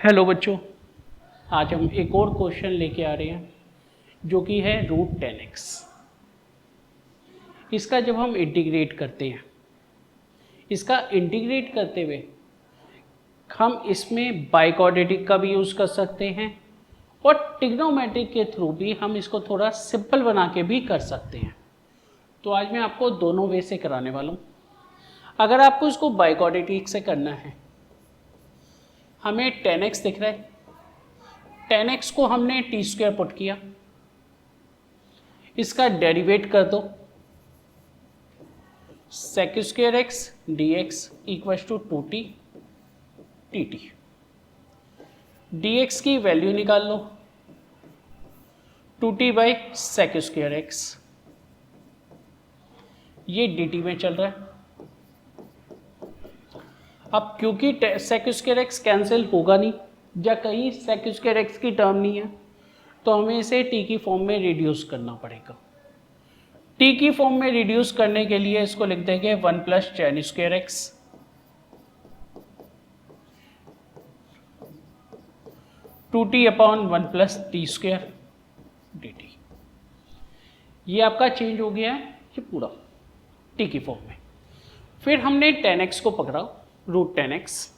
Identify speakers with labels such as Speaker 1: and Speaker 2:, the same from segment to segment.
Speaker 1: Hello बच्चों, आज हम एक और क्वेश्चन लेके आ रहे हैं जो कि है √10x। इसका जब हम इंटीग्रेट करते हैं, इसका इंटीग्रेट करते हुए हम इसमें बाइक्वाड्रेटिक का भी यूज़ कर सकते हैं और ट्रिग्नोमेट्रिक के थ्रू भी हम इसको थोड़ा सिंपल बना के भी कर सकते हैं। तो आज मैं आपको दोनों वे से कराने वाला हूँ। अगर आपको इसको बाइक्वाड्रेटिक से करना है, हमें 10x दिख रहा है, 10x को हमने t² पुट किया, इसका डेरिवेट कर दो sec² x dx equals to 2t dt। dx की वैल्यू निकाल लो 2t बाई sec² x, ये dt में चल रहा है। अब क्योंकि sec² x कैंसिल होगा नहीं या कहीं sec² x की टर्म नहीं है, तो हमें इसे t की फॉर्म में रिड्यूस करना पड़ेगा। t की फॉर्म में रिड्यूस करने के लिए इसको लिख देंगे 1 + tan² x 2t upon 1 + t² dt। ये आपका चेंज हो गया है ये पूरा t की फॉर्म में। फिर हमने 10x को पकड़ा, √10x।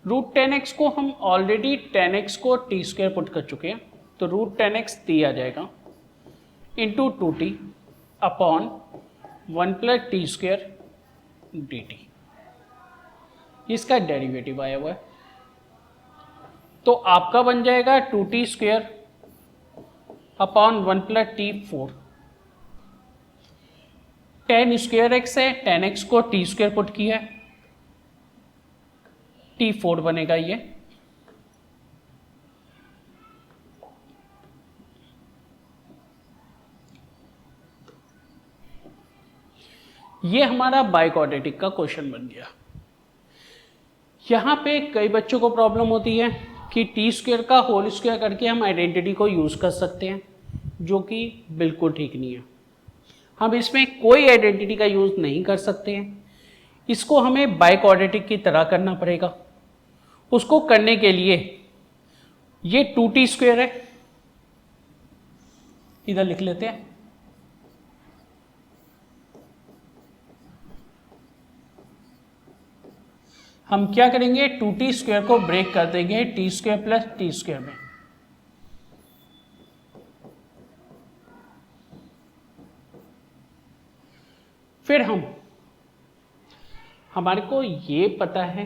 Speaker 1: √10x को हम ऑलरेडी 10x को t² पुट कर चुके हैं, तो √10x t आ जाएगा into 2t upon 1 + t² dt। इसका डेरिवेटिव आया हुआ है, तो आपका बन जाएगा 2t² upon 1 + t4। tan² x है, tan x को t² पुट किया है, t4 बनेगा ये हमारा बाइक्वाड्रेटिक का क्वेश्चन बन गया। यहाँ पे कई बच्चों को प्रॉब्लम होती है कि t² का होल स्क्वायर करके हम आइडेंटिटी को यूज़ कर सकते हैं, जो कि बिल्कुल ठीक नहीं है। हम इसमें कोई आइडेंटिटी का यूज़ नहीं कर सकते हैं, इसको हमें बाइक्वाड्रेटिक की तरह करना पड़ेगा। उसको करने के लिए ये 2t² है, इधर लिख लेते हैं। हम क्या करेंगे, 2t² को ब्रेक कर देंगे t² + t² में। फिर हमारे को ये पता है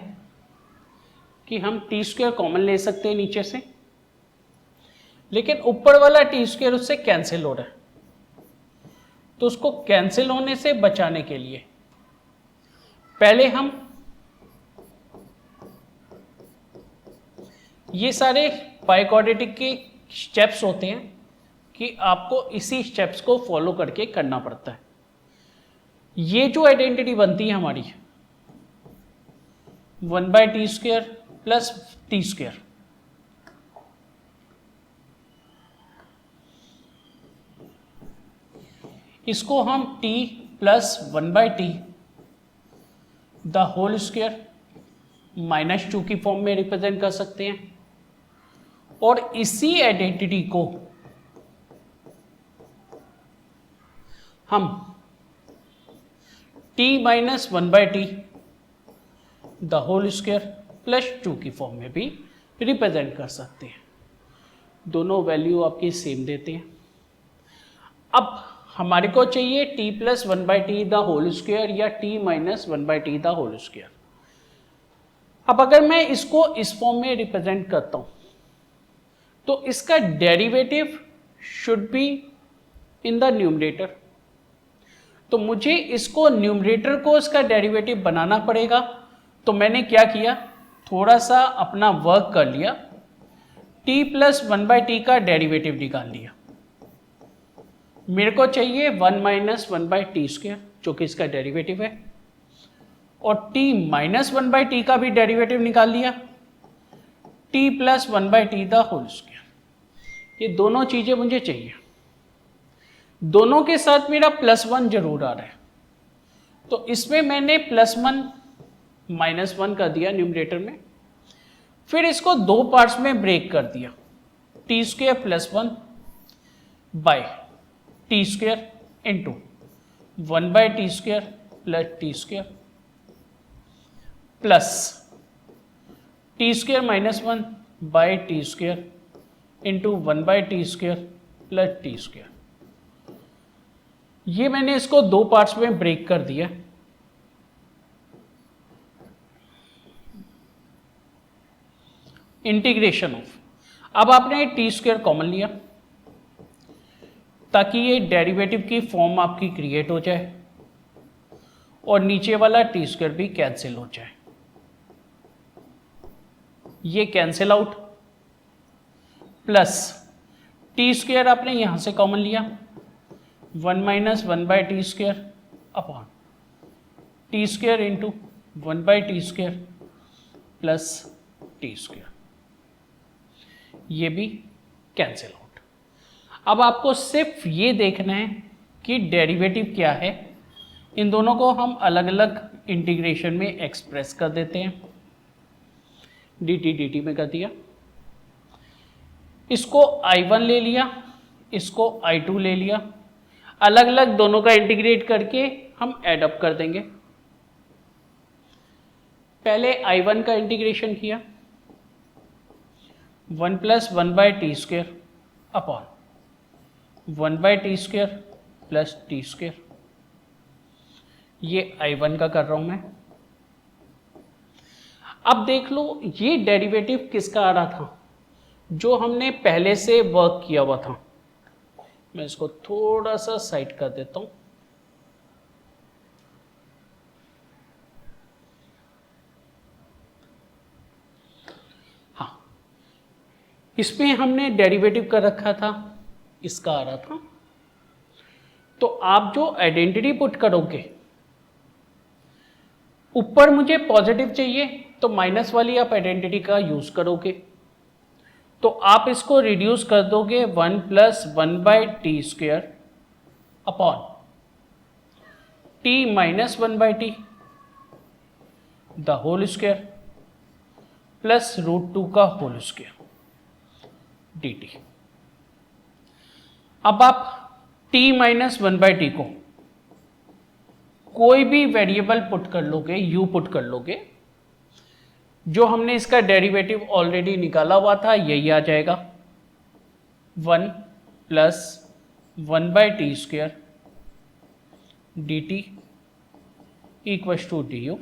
Speaker 1: कि हम t² कॉमन ले सकते हैं नीचे से, लेकिन ऊपर वाला t² उससे कैंसिल हो रहा है, तो उसको कैंसिल होने से बचाने के लिए पहले हम ये सारे बाइक्वाड्रेटिक के स्टेप्स होते हैं कि आपको इसी स्टेप्स को फॉलो करके करना पड़ता है। ये जो आइडेंटिटी बनती है हमारी 1/t² + t², इसको हम t + 1/t ² -2 की फॉर्म में रिप्रेजेंट कर सकते हैं, और इसी आइडेंटिटी को हम t - 1/t ² +2 की फॉर्म में भी रिप्रेजेंट कर सकते हैं। दोनों वैल्यू आपकी सेम देते हैं। अब हमारे को चाहिए t + 1/t ² या t - 1/t ²। अब अगर मैं इसको इस फॉर्म में रिप्रेजेंट करता हूं, तो इसका derivative should be in the numerator. तो मुझे इसको न्यूमरेटर को इसका डेरिवेटिव बनाना पड़ेगा। तो मैंने क्या किया, थोड़ा सा अपना वर्क कर लिया, t + 1/t का डेरिवेटिव निकाल लिया। मेरे को चाहिए 1 - 1/t², जो कि इसका डेरिवेटिव है, और t - 1/t का भी डेरिवेटिव निकाल लिया, t + 1/t ² ये दोनों चीजें मुझे चाहिए। दोनों के साथ मेरा +1 जरूर आ रहा है, तो इसमें मैंने +1 -1 कर दिया न्यूमरेटर में, फिर इसको दो पार्ट्स में ब्रेक कर दिया, T square plus 1 by T square into 1 by T square plus T square plus T square minus 1 by T square into 1 by T square plus T square. ये मैंने इसको दो पार्ट्स में ब्रेक कर दिया। इंटीग्रेशन ऑफ, अब आपने T square common लिया ताकि ये डेरिवेटिव की फॉर्म आपकी क्रिएट हो जाए और नीचे वाला टी स्क्वेयर भी कैंसिल हो जाए। ये cancel out, plus T square आपने यहां से कॉमन लिया, 1 minus 1 by T square upon T square into 1 by T square plus T square. ये भी कैंसिल आउट। अब आपको सिर्फ ये देखना है कि डेरिवेटिव क्या है। इन दोनों को हम अलग अलग इंटीग्रेशन में एक्सप्रेस कर देते हैं। dt dt में कर दिया, इसको I1 ले लिया, इसको I2 ले लिया, अलग अलग दोनों का इंटीग्रेट करके हम ऐड अप कर देंगे। पहले I1 का इंटीग्रेशन किया, 1 plus 1 by T square upon 1 by T square plus T square. ये I1 का कर रहा हूं मैं। अब देख लो ये डेरिवेटिव किसका आ रहा था, जो हमने पहले से वर्क किया हुआ था। मैं इसको थोड़ा सा साइड कर देता हूं। हाँ, इसमें हमने डेरिवेटिव कर रखा था, इसका आ रहा था। तो आप जो आइडेंटिटी पुट करोगे, ऊपर मुझे पॉजिटिव चाहिए तो माइनस वाली आप आइडेंटिटी का यूज करोगे, तो आप इसको रिड्यूस कर दोगे 1 plus 1 by T square upon T minus 1 by T the whole square plus √2 का होल स्क्वेयर dt। अब आप t माइनस 1 बाय टी को कोई भी वेरिएबल पुट कर लोगे, u पुट कर लोगे, जो हमने इसका डेरिवेटिव ऑलरेडी निकाला हुआ था यही आ जाएगा, 1 plus 1 by T square dt equals to du।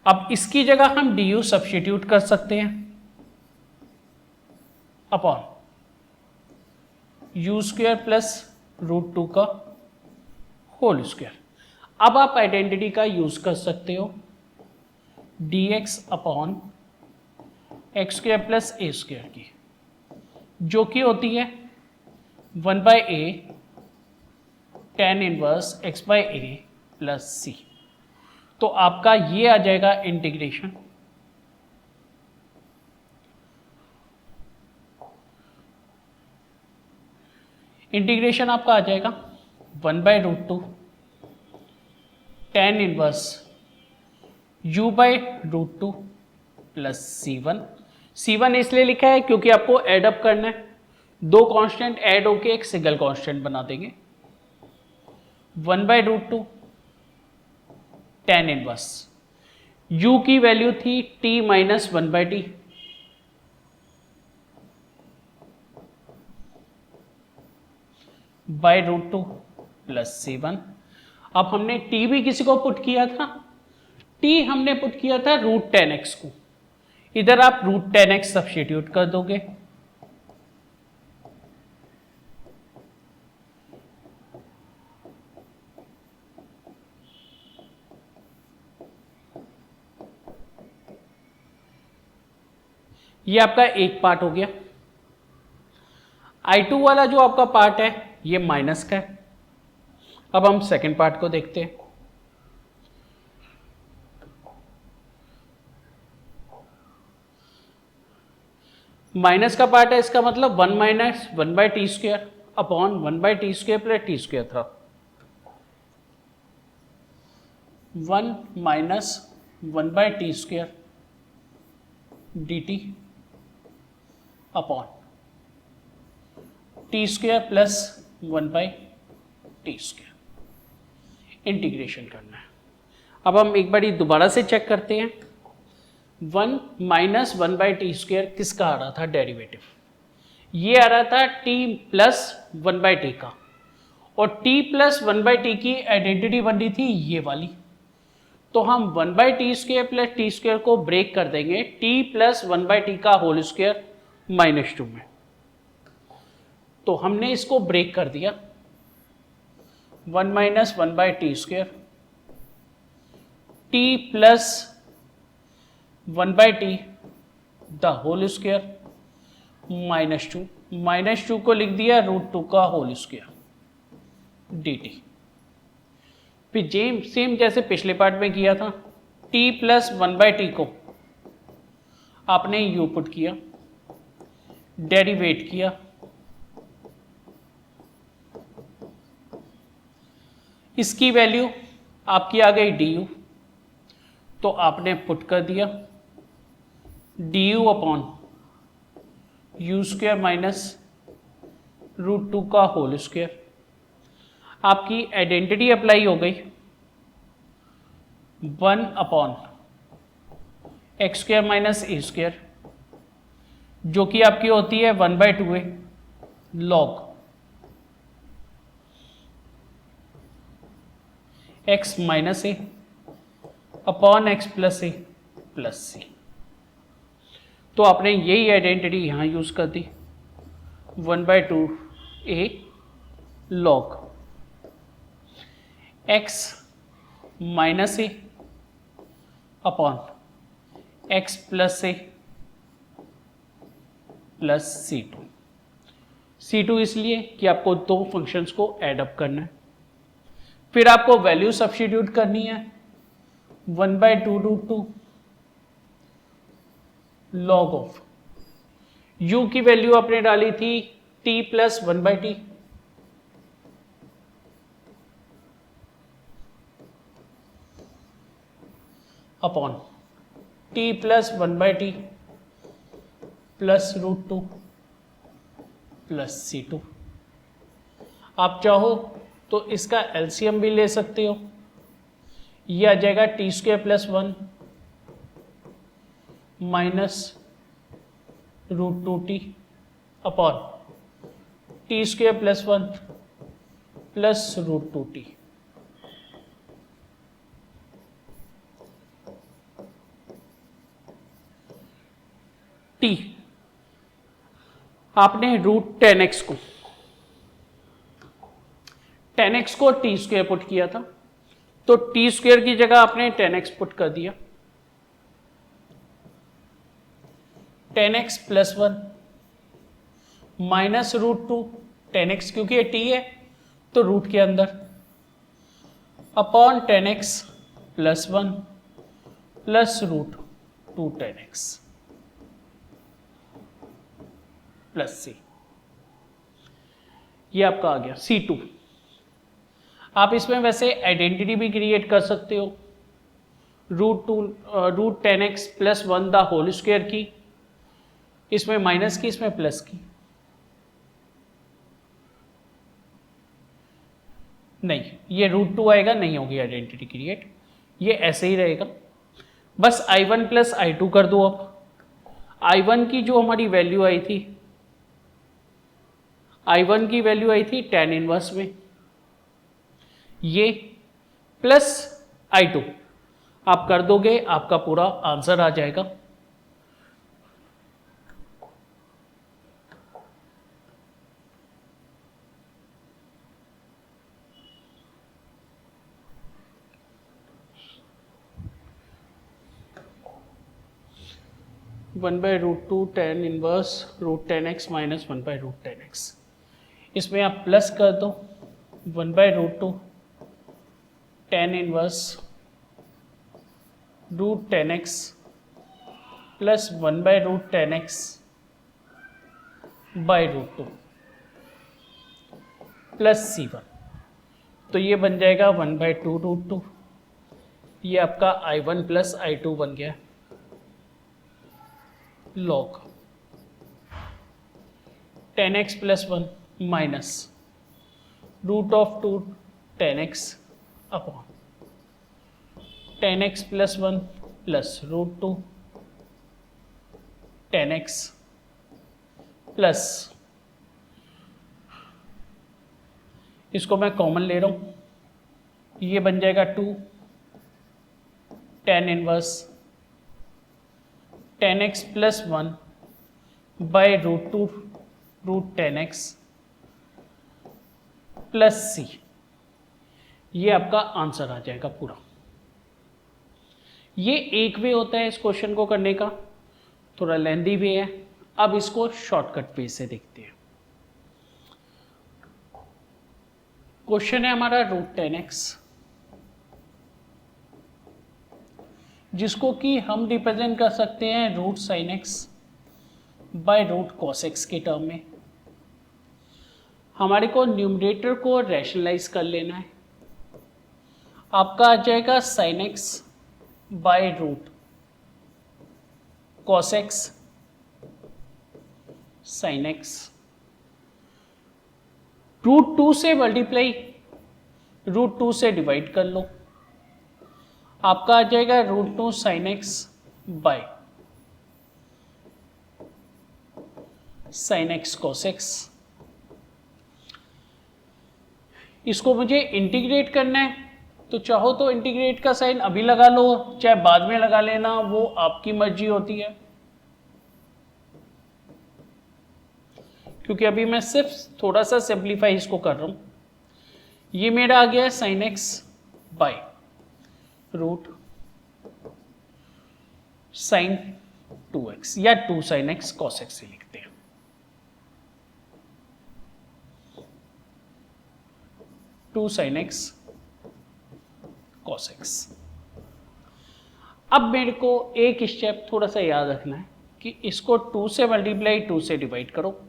Speaker 1: अब इसकी जगह हम du सब्स्टिट्यूट कर सकते हैं अपॉन u स्क्वेयर प्लस √2 का होल स्क्वेयर। अब आप आइडेंटिटी का यूज कर सकते हो, dx upon X square plus A square की, जो कि होती है 1 by A tan inverse x by A plus C. तो आपका ये आ जाएगा इंटीग्रेशन, इंटीग्रेशन आपका आ जाएगा 1 by √2 tan inverse u by √2 plus C1 इसलिए लिखा है क्योंकि आपको एड अप करना है, दो कांस्टेंट ऐड होके एक सिंगल कांस्टेंट बना देंगे। 1 बाय √2 tan इनवर्स, u की वैल्यू थी t minus 1 by T, by √2 plus C1। अब हमने t भी किसी को पुट किया था, t हमने पुट किया था √10x को, इधर आप √10x सब्स्टिट्यूट कर दोगे, ये आपका एक पार्ट हो गया। I2 वाला जो आपका पार्ट है ये माइनस का है। अब हम सेकंड पार्ट को देखते हैं। माइनस का पार्ट है, इसका मतलब 1 minus 1 by T square upon 1 by T square plus T square था। 1 minus 1 by T square D T upon T square plus 1/t²। Integration करना है। अब हम एक बारी दोबारा से चेक करते हैं। 1 माइनस 1/t² किसका आ रहा था डेरिवेटिव? ये आ रहा था t प्लस 1/t का, और t प्लस 1/t की आइडेंटिटी बन रही थी ये वाली। तो हम 1/t² प्लस t² को ब्रेक कर देंगे t प्लस 1/t का होल स्क्वायर -2 में। तो हमने इसको ब्रेक कर दिया। 1 minus 1/t² t plus 1/t the whole square -2 को लिख दिया √2 का होल स्क्वायर dt। फिर सेम जैसे पिछले पार्ट में किया था, t प्लस 1/t को आपने यू पुट किया, डेरिवेट किया, इसकी वैल्यू आपकी आ गई du, तो आपने पुट कर दिया du अपॉन u² माइनस √2 का होल स्क्वायर। आपकी आइडेंटिटी अप्लाई हो गई 1 अपॉन x² माइनस a², जो कि आपकी होती है 1/2a log x minus a upon x plus a plus c। तो आपने यही आइडेंटिटी यहां यूज कर दी 1/2a log x minus a upon x plus a plus c2 इसलिए कि आपको दो फंक्शंस को ऐड अप करना है। फिर आपको वैल्यू सब्स्टिट्यूट करनी है 1/2√2 log ऑफ u की वैल्यू आपने डाली थी t plus 1/t upon t plus 1/t plus √2 plus c2। आप चाहो तो इसका एलसीएम भी ले सकते हो, ये आ जाएगा t² plus 1 minus √2t upon t² plus 1 plus √2t। t आपने √10x को 10x को t² पुट किया था, तो t² की जगह आपने 10x पुट कर दिया। 10x प्लस 1 माइनस √2 10x, क्योंकि ये t है तो रूट के अंदर, upon 10x plus 1 plus √2 10x plus c। ये आपका आ गया c2। आप इसमें वैसे आइडेंटिटी भी क्रिएट कर सकते हो √10x plus 1 the whole square की, इसमें माइनस की, इसमें प्लस की। नहीं, ये √2 आएगा, नहीं होगी आइडेंटिटी क्रिएट, ये ऐसे ही रहेगा। बस i1 प्लस i2 कर दो। अब i1 की जो हमारी वैल्यू आई थी, i1 की वैल्यू आई थी tan इनवर्स में, ये प्लस i2 आप कर दोगे, आपका पूरा आंसर आ जाएगा। One by √2 tan inverse √10x minus 1/√10x। इसमें आप प्लस कर दो 1/√2 tan inverse √10x plus 1/√10x by √2 plus c1। तो ये बन जाएगा 1/2√2। ये आपका i1 प्लस i2 बन गया। Log 10x plus 1 minus root of 2 10x upon 10x plus 1 plus root 2 10x plus, इसको मैं कॉमन ले रहा हूं, ये बन जाएगा 2 tan inverse 10x plus 1 by root 2 root 10x plus c। ये आपका आंसर आ जाएगा पूरा। ये एक वे होता है इस क्वेश्चन को करने का, थोड़ा लेंदी वे है। अब इसको शॉर्टकट वे से देखते हैं। क्वेश्चन है हमारा रूट 10x, जिसको कि हम रिप्रेजेंट कर सकते हैं root sine x by root cos x के टर्म में। हमारे को न्यूमरेटर को रैशनलाइज कर लेना है। आपका आ जाएगा sine x by root cos x sine x, root 2 से मल्टीप्लाई रूट 2 से डिवाइड कर लो, आपका आ जाएगा root 2 sine x by sine x cos x. इसको मुझे इंटीग्रेट करना है, तो चाहो तो इंटीग्रेट का साइन अभी लगा लो, चाहे बाद में लगा लेना, वो आपकी मर्जी होती है। क्योंकि अभी मैं सिर्फ थोड़ा सा सिंप्लीफाई इसको कर रहा हूं। ये मेरा आ गया है sine x by root sine 2x या 2 साइन एक्स कॉस एक्स से लिखते हैं। Two sine x cos x. अब मेरे को एक स्टेप थोड़ा सा याद रखना है कि इसको 2 से मल्टीप्लाई 2 से डिवाइड करो,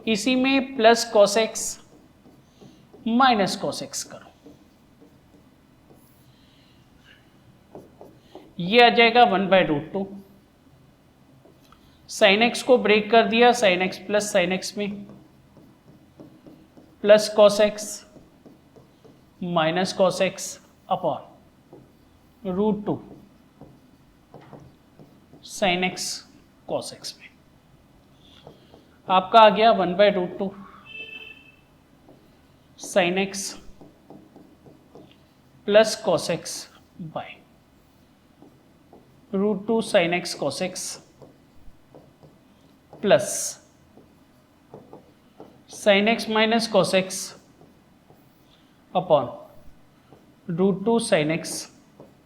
Speaker 1: इसी में plus cos x minus cos X करो, ये आ जाएगा 1 बाय रूट 2। साइन एक्स को ब्रेक कर दिया sine x plus sine X में, plus cos x minus cos x upon root 2 sine x cos X में। आपका आ गया 1 by root 2 sine x plus cos X by root 2 sine x cos x plus sine x minus cos x upon root 2 sine x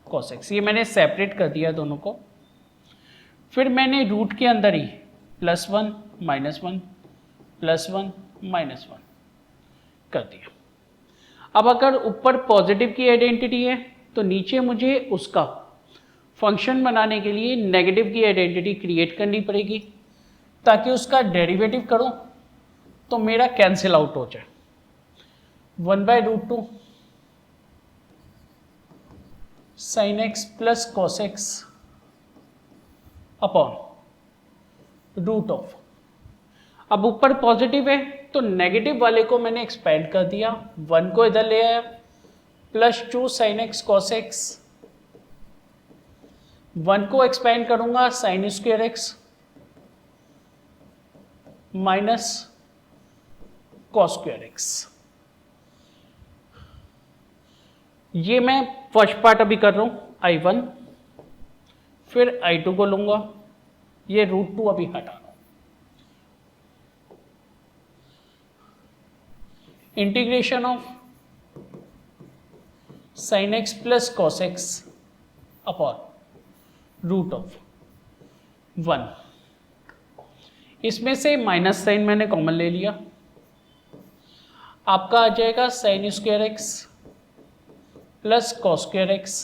Speaker 1: cos x. ये मैंने separate कर दिया दोनों को। फिर मैंने रूट के अंदर ही प्लस 1 माइनस 1 प्लस 1 माइनस 1 कर दिया। अब अगर ऊपर पॉजिटिव की आइडेंटिटी है तो नीचे मुझे उसका फंक्शन बनाने के लिए नेगेटिव की आइडेंटिटी क्रिएट करनी पड़ेगी, ताकि उसका डेरिवेटिव करूं तो मेरा कैंसिल आउट हो जाए। 1 by root 2 sine x plus cos x upon root of, अब ऊपर पॉजिटिव है तो नेगेटिव वाले को मैंने एक्सपेंड कर दिया, 1 को इधर ले आया, plus 2 sine x cos X, 1 को एक्सपेंड करूंगा sign square x minus cos square x. ये मैं फर्स्ट पार्ट अभी कर रहा हूं I1, फिर I2 को लूंगा, ये रूट 2 अभी हटा रहा हूं। Integration of sine x plus cos x upon root of 1, इसमें से माइनस साइन मैंने कॉमन ले लिया, आपका आ जाएगा sine square x plus cos square x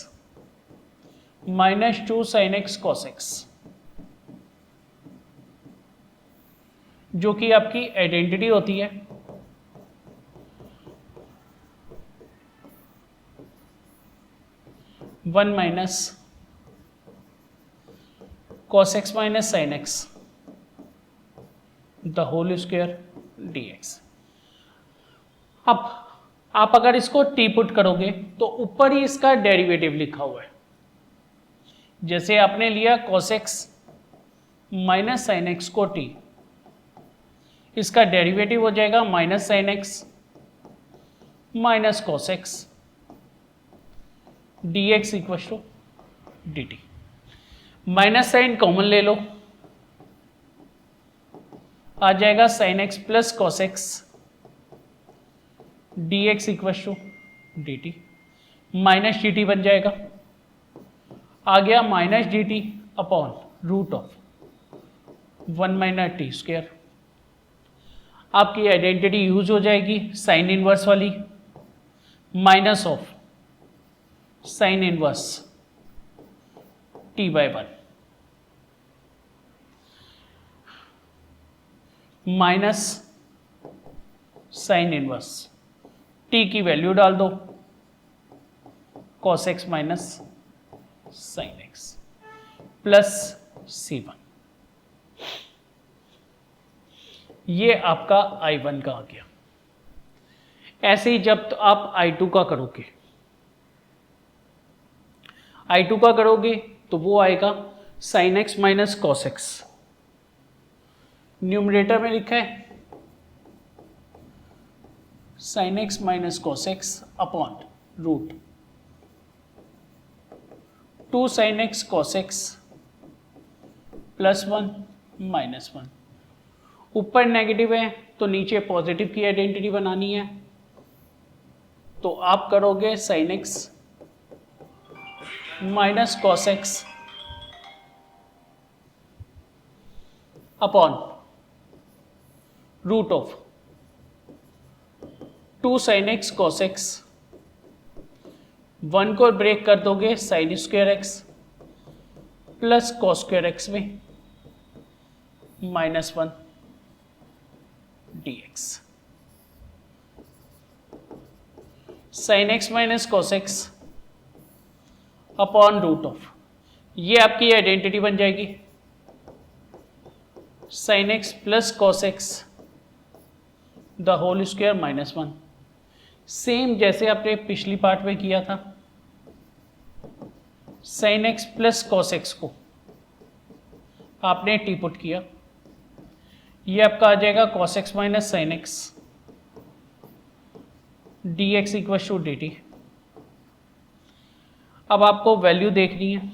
Speaker 1: minus 2 sine x cos x, जो कि आपकी आइडेंटिटी होती है। One minus cos x minus sine x the whole square dx। अब आप अगर इसको t पुट करोगे तो ऊपर ही इसका डेरिवेटिव लिखा हुआ है। जैसे आपने लिया cos x minus sine x को t, इसका डेरिवेटिव हो जाएगा minus sine x minus cos x d x equal to d t. Minus sine common ले लो, आ जाएगा sine x plus cos x d x equal to d t. Minus d t बन जाएगा, आ गया minus d T upon root of 1 minus t square. आपकी identity use हो जाएगी साइन इनवर्स वाली, minus of sine inverse t by 1 minus sine inverse t की value डाल दो cos x minus sine x plus C1। ये आपका I1 का आ गया। ऐसे ही जब तो आप I2 का करोगे, I2 का करोगे तो वो आएगा sine x minus cos x. Numerator में लिखा है sine x minus cos x upon root 2 sine x cos x plus 1 minus 1। ऊपर नेगेटिव है तो नीचे पॉजिटिव की आइडेंटिटी बनानी है, तो आप करोगे sine x minus cos x upon root of 2 sine x cos X. 1 को ब्रेक कर दोगे sine square x plus cos square X में minus 1 dx। Sine x minus cos x upon root of, ये आपकी आइडेंटिटी बन जाएगी sine x plus cos x the whole square minus 1। Same जैसे आपने पिछली पार्ट में किया था, sine x plus cos X को आपने टी पुट किया, ये आपका आ जाएगा cos x minus sine x d x equal to d t. अब आपको वैल्यू देखनी है,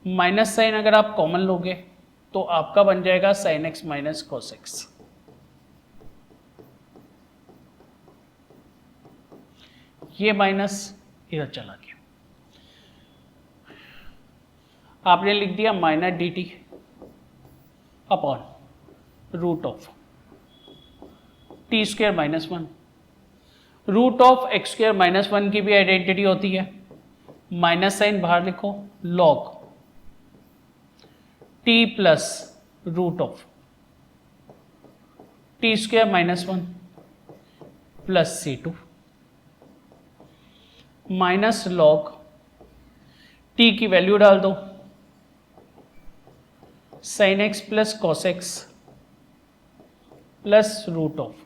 Speaker 1: माइनस साइन अगर आप कॉमन लोगे तो आपका बन जाएगा sine x minus cos x. ये माइनस इधर चला गया, आपने लिख दिया minus d T upon root of t square minus 1। Root of x square minus 1 की भी आइडेंटिटी होती है, माइनस साइन बाहर लिखो, log t plus root of t square minus 1 plus C2 minus log t की वैल्यू डाल दो sine x plus cos x plus root of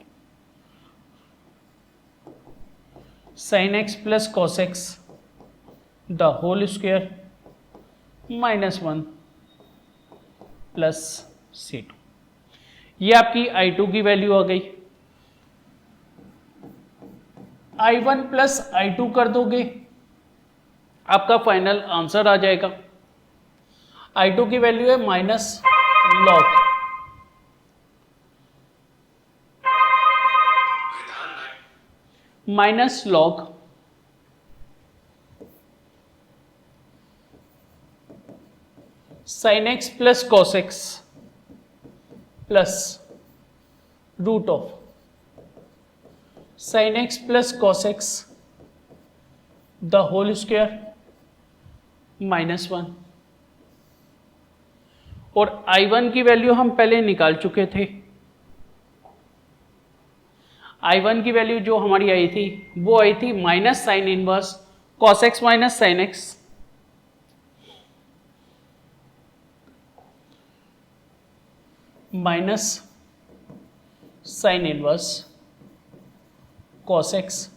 Speaker 1: sine x plus cos x the whole square minus 1 plus C2। ये आपकी I2 की value आ गई। I1 plus I2 कर दोगे, आपका फाइनल आंसर आ जाएगा। I2 की वैल्यू है minus log sine x plus cos x plus root of sine x plus cos x the whole square minus 1। और I1 की वैल्यू हम पहले निकाल चुके थे। I1 की वैल्यू जो हमारी आई थी वो आई थी minus sine inverse cos x minus sine x minus sine inverse cos x